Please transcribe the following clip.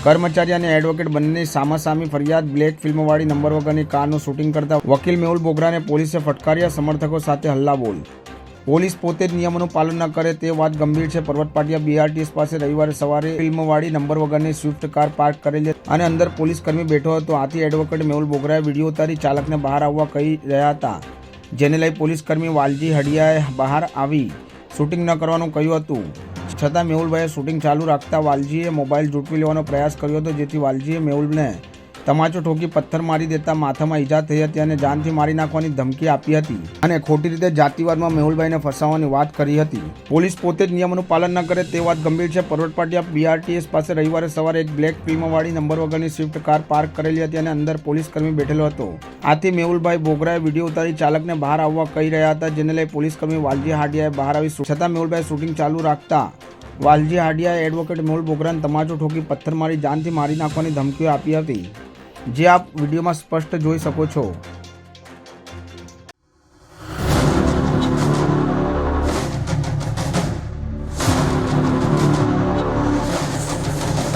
કર્મચારી અને એડવોકેટ બંનેની સામાસામી ફરિયાદ. બ્લેક ફિલ્મવાળી નંબર વગરની કારનું શૂટિંગ કરતા વકીલ મેહુલ બોગરાને પોલીસે ફટકાર્યા. સમર્થકો સાથે હલ્લાબોલ. પોલીસ પોતે જ નિયમોનું પાલન ન કરે તે વાત ગંભીર છે. પર્વત પાટિયા BRTS પાસે રવિવારે સવારે ફિલ્મવાળી નંબર વગરની સ્વિફ્ટ કાર પાર્ક કરેલી અને અંદર પોલીસ કર્મી બેઠો હતો. આથી એડવોકેટ મેહુલ બોગરાએ વિડીયો ઉતારી ચાલકને બહાર આવવા કહી રહ્યા હતા, જેને લઈ પોલીસ કર્મી વાલજી હડિયાએ બહાર આવી શૂટિંગ ન કરવાનું કહ્યું હતું. છતાં મેહુલભાઈએ શૂટિંગ ચાલુ રાખતા વાલજીએ મોબાઈલ ઝૂંટવી લેવાનો પ્રયાસ કર્યો હતો, જેથી વાલજીએ મેહુલને તમાચો ઠોકી પથ્થર મારી દેતા માથામાં ઈજા થઈ હતી અને જાનથી મારી નાખવાની ધમકી આપી હતી અને ખોટી રીતે જાતિવાદમાં મેહુલભાઈને ફસાવવાની વાત કરી હતી. પોલીસ પોતે જ નિયમોનું પાલન ન કરે તે વાત ગંભીર છે. પર્વત પાટિયા BRTS પાસે રવિવારે સવારે એક બ્લેક ફિલ્મવાળી નંબર વગરની સ્વિફ્ટ કાર પાર્ક કરેલી હતી અને અંદર પોલીસ કર્મી બેઠેલો હતો. આથી મેહુલભાઈ બોગરાએ વિડીયો ઉતારી ચાલકને બહાર આવવા કહી રહ્યા હતા, જેને લઈ પોલીસ કર્મી વાલજી હાડિયાએ બહાર આવી છતાં મેહુલભાઈ શૂટિંગ ચાલુ રાખતા વાલજી હાડિયાએ એડવોકેટ મેહુલ બોગરાને તમાચો ઠોકી પથ્થર મારી જાનથી મારી નાખવાની ધમકીઓ આપી હતી, જે આપ વિડીયોમાં સ્પષ્ટ જોઈ શકો છો.